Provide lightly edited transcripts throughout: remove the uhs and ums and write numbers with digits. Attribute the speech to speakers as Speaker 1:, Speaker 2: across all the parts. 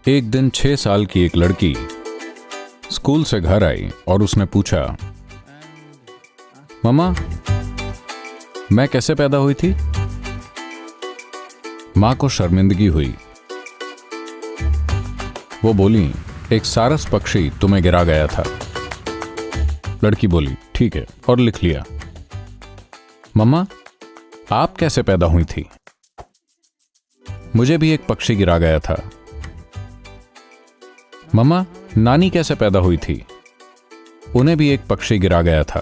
Speaker 1: एक दिन 6 साल की एक लड़की स्कूल से घर आई और उसने पूछा, मम्मा, मैं कैसे पैदा हुई थी? मां को शर्मिंदगी हुई। वो बोली, एक सारस पक्षी तुम्हें गिरा गया था। लड़की बोली, ठीक है, और लिख लिया। मम्मा, आप कैसे पैदा हुई थी? मुझे भी एक पक्षी गिरा गया था। मम्मा, नानी कैसे पैदा हुई थी? उन्हें भी एक पक्षी गिरा गया था।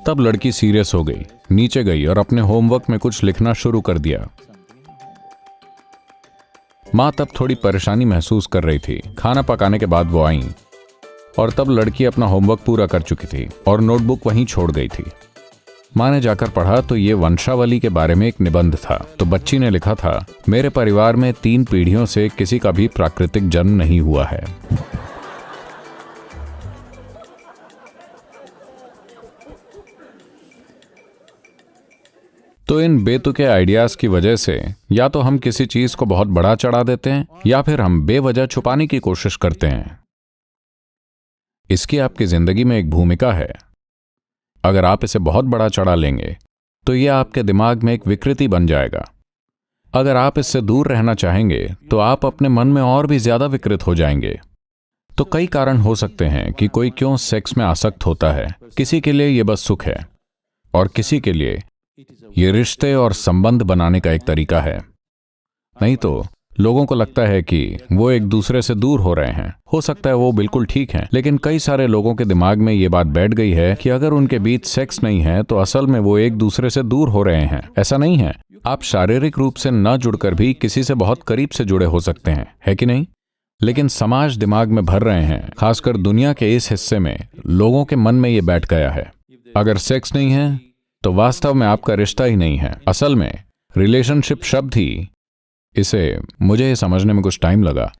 Speaker 1: तब लड़की सीरियस हो गई, नीचे गई और अपने होमवर्क में कुछ लिखना शुरू कर दिया। मां तब थोड़ी परेशानी महसूस कर रही थी। खाना पकाने के बाद वो आईं और तब लड़की अपना होमवर्क पूरा कर चुकी थी और नोटबुक वहीं छोड़ गई थी। मां ने जाकर पढ़ा तो ये वंशावली के बारे में एक निबंध था। तो बच्ची ने लिखा था, मेरे परिवार में 3 पीढ़ियों से किसी का भी प्राकृतिक जन्म नहीं हुआ है। तो इन बेतुके आइडियाज की वजह से या तो हम किसी चीज को बहुत बड़ा चढ़ा देते हैं या फिर हम बेवजह छुपाने की कोशिश करते हैं। इसकी आपकी जिंदगी में एक भूमिका है। अगर आप इसे बहुत बड़ा चढ़ा लेंगे तो यह आपके दिमाग में एक विकृति बन जाएगा। अगर आप इससे दूर रहना चाहेंगे तो आप अपने मन में और भी ज्यादा विकृत हो जाएंगे। तो कई कारण हो सकते हैं कि कोई क्यों सेक्स में आसक्त होता है। किसी के लिए यह बस सुख है और किसी के लिए ये रिश्ते और संबंध बनाने का एक तरीका है। नहीं तो लोगों को लगता है कि वो एक दूसरे से दूर हो रहे हैं। हो सकता है वो बिल्कुल ठीक हैं, लेकिन कई सारे लोगों के दिमाग में ये बात बैठ गई है कि अगर उनके बीच सेक्स नहीं है तो असल में वो एक दूसरे से दूर हो रहे हैं। ऐसा नहीं है। आप शारीरिक रूप से न जुड़कर भी किसी से बहुत करीब से जुड़े हो सकते हैं, है कि नहीं? लेकिन समाज दिमाग में भर रहे हैं, खासकर दुनिया के इस हिस्से में लोगों के मन में ये बैठ गया है, अगर सेक्स नहीं है तो वास्तव में आपका रिश्ता ही नहीं है। असल में रिलेशनशिप शब्द ही, इसे मुझे समझने में कुछ टाइम लगा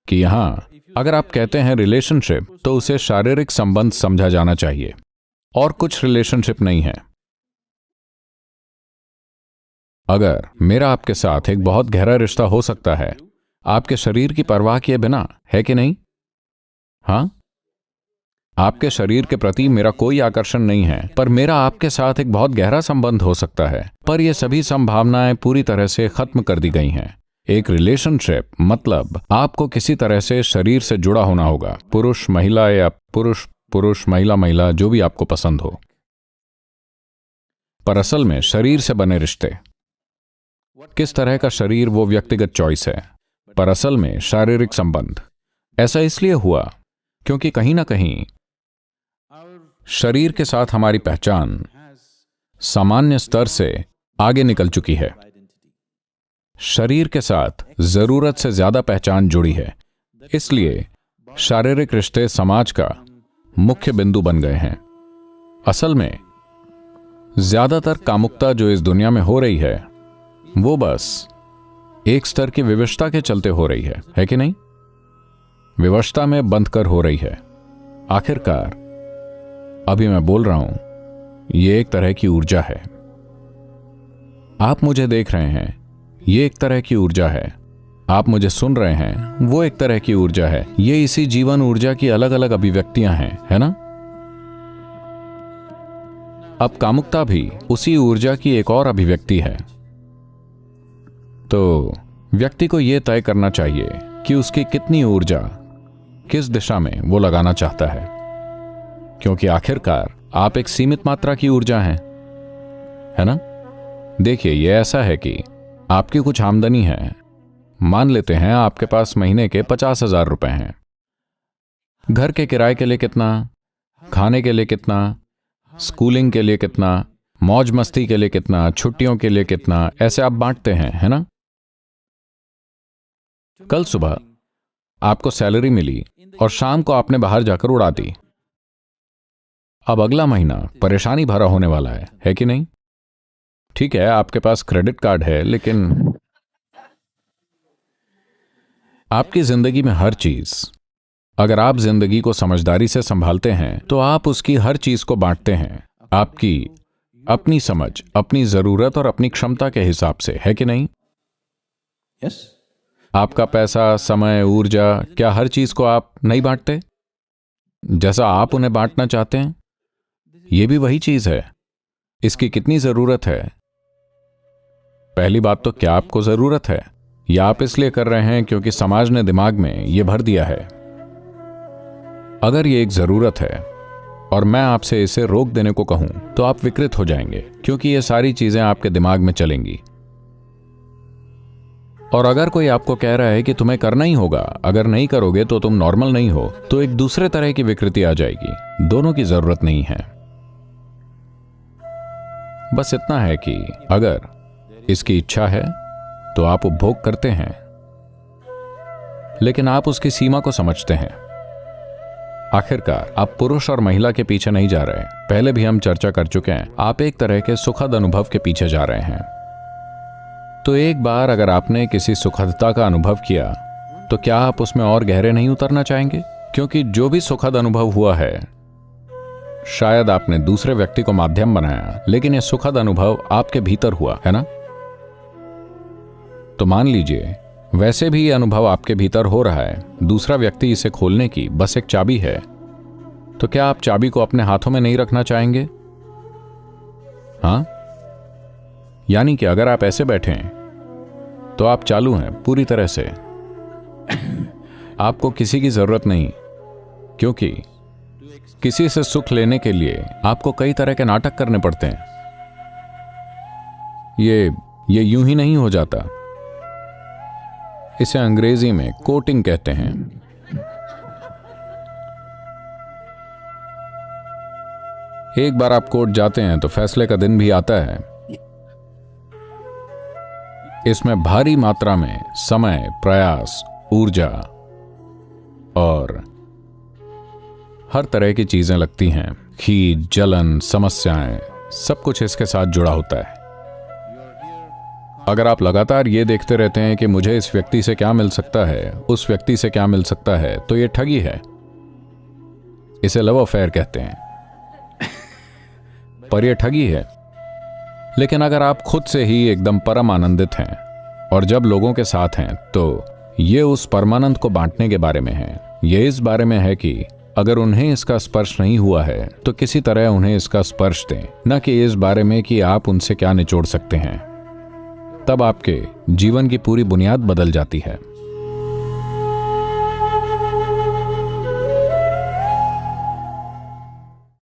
Speaker 1: कि यहां अगर आप कहते हैं रिलेशनशिप तो उसे शारीरिक संबंध समझा जाना चाहिए और कुछ रिलेशनशिप नहीं है। अगर मेरा आपके साथ एक बहुत गहरा रिश्ता हो सकता है आपके शरीर की परवाह किए बिना, है कि नहीं? हां, आपके शरीर के प्रति मेरा कोई आकर्षण नहीं है, पर मेरा आपके साथ एक बहुत गहरा संबंध हो सकता है। पर ये सभी संभावनाएं पूरी तरह से खत्म कर दी गई हैं। एक रिलेशनशिप मतलब आपको किसी तरह से शरीर से जुड़ा होना होगा, पुरुष महिला या पुरुष पुरुष महिला महिला, जो भी आपको पसंद हो। पर असल में शरीर से बने रिश्ते, किस तरह का शरीर वो व्यक्तिगत चॉइस है, पर असल में शारीरिक संबंध। ऐसा इसलिए हुआ क्योंकि कहीं ना कहीं शरीर के साथ हमारी पहचान सामान्य स्तर से आगे निकल चुकी है। शरीर के साथ जरूरत से ज्यादा पहचान जुड़ी है। इसलिए शारीरिक रिश्ते समाज का मुख्य बिंदु बन गए हैं। असल में ज्यादातर कामुकता जो इस दुनिया में हो रही है वो बस एक स्तर की विवशता के चलते हो रही है कि नहीं? विवशता में बंध कर हो रही है। आखिरकार अभी मैं बोल रहा हूं, ये एक तरह की ऊर्जा है। आप मुझे देख रहे हैं, ये एक तरह की ऊर्जा है। आप मुझे सुन रहे हैं, वो एक तरह की ऊर्जा है। ये इसी जीवन ऊर्जा की अलग अलग अभिव्यक्तियां हैं, है ना? अब कामुकता भी उसी ऊर्जा की एक और अभिव्यक्ति है। तो व्यक्ति को यह तय करना चाहिए कि उसकी कितनी ऊर्जा किस दिशा में वो लगाना चाहता है, क्योंकि आखिरकार आप एक सीमित मात्रा की ऊर्जा हैं, है ना? देखिए, यह ऐसा है कि आपकी कुछ आमदनी है। मान लेते हैं आपके पास महीने के 50,000 रुपए हैं। घर के किराए के लिए कितना, खाने के लिए कितना, स्कूलिंग के लिए कितना, मौज मस्ती के लिए कितना, छुट्टियों के लिए कितना, ऐसे आप बांटते हैं, है ना? कल सुबह आपको सैलरी मिली और शाम को आपने बाहर जाकर उड़ा दी। अब अगला महीना परेशानी भरा होने वाला है कि नहीं? ठीक है, आपके पास क्रेडिट कार्ड है, लेकिन आपकी जिंदगी में हर चीज, अगर आप जिंदगी को समझदारी से संभालते हैं तो आप उसकी हर चीज को बांटते हैं आपकी अपनी समझ, अपनी जरूरत और अपनी क्षमता के हिसाब से, है कि नहीं?
Speaker 2: Yes?
Speaker 1: आपका पैसा, समय, ऊर्जा, क्या हर चीज को आप नहीं बांटते जैसा आप उन्हें बांटना चाहते हैं? यह भी वही चीज है। इसकी कितनी जरूरत है? पहली बात तो क्या आपको जरूरत है, या आप इसलिए कर रहे हैं क्योंकि समाज ने दिमाग में यह भर दिया है? अगर ये एक जरूरत है और मैं आपसे इसे रोक देने को कहूं तो आप विकृत हो जाएंगे, क्योंकि ये सारी चीजें आपके दिमाग में चलेंगी। और अगर कोई आपको कह रहा है कि तुम्हें करना ही होगा, अगर नहीं करोगे तो तुम नॉर्मल नहीं हो, तो एक दूसरे तरह की विकृति आ जाएगी। दोनों की जरूरत नहीं है। बस इतना है कि अगर इसकी इच्छा है तो आप उपभोग करते हैं, लेकिन आप उसकी सीमा को समझते हैं। आखिरकार आप पुरुष और महिला के पीछे नहीं जा रहे। पहले भी हम चर्चा कर चुके हैं, आप एक तरह के सुखद अनुभव के पीछे जा रहे हैं। तो एक बार अगर आपने किसी सुखदता का अनुभव किया तो क्या आप उसमें और गहरे नहीं उतरना चाहेंगे? क्योंकि जो भी सुखद अनुभव हुआ है, शायद आपने दूसरे व्यक्ति को माध्यम बनाया, लेकिन यह सुखद अनुभव आपके भीतर हुआ है ना? तो मान लीजिए वैसे भी यह अनुभव आपके भीतर हो रहा है, दूसरा व्यक्ति इसे खोलने की बस एक चाबी है। तो क्या आप चाबी को अपने हाथों में नहीं रखना चाहेंगे? हां, यानी कि अगर आप ऐसे बैठें तो आप चालू हैं पूरी तरह से। आपको किसी की जरूरत नहीं, क्योंकि किसी से सुख लेने के लिए आपको कई तरह के नाटक करने पड़ते हैं। ये यूं ही नहीं हो जाता। इसे अंग्रेजी में कोटिंग कहते हैं। एक बार आप कोर्ट जाते हैं तो फैसले का दिन भी आता है। इसमें भारी मात्रा में समय, प्रयास, ऊर्जा और हर तरह की चीजें लगती हैं। खीज, जलन, समस्याएं, सब कुछ इसके साथ जुड़ा होता है। अगर आप लगातार ये देखते रहते हैं कि मुझे इस व्यक्ति से क्या मिल सकता है, उस व्यक्ति से क्या मिल सकता है, तो ये ठगी है। इसे लव अफेयर कहते हैं, पर यह ठगी है। लेकिन अगर आप खुद से ही एकदम परम आनंदित हैं और जब लोगों के साथ हैं, तो ये उस परमानंद को बांटने के बारे में है। ये इस बारे में है कि अगर उन्हें इसका स्पर्श नहीं हुआ है तो किसी तरह उन्हें इसका स्पर्श दें, न कि इस बारे में कि आप उनसे क्या निचोड़ सकते हैं। तब आपके जीवन की पूरी बुनियाद बदल जाती है।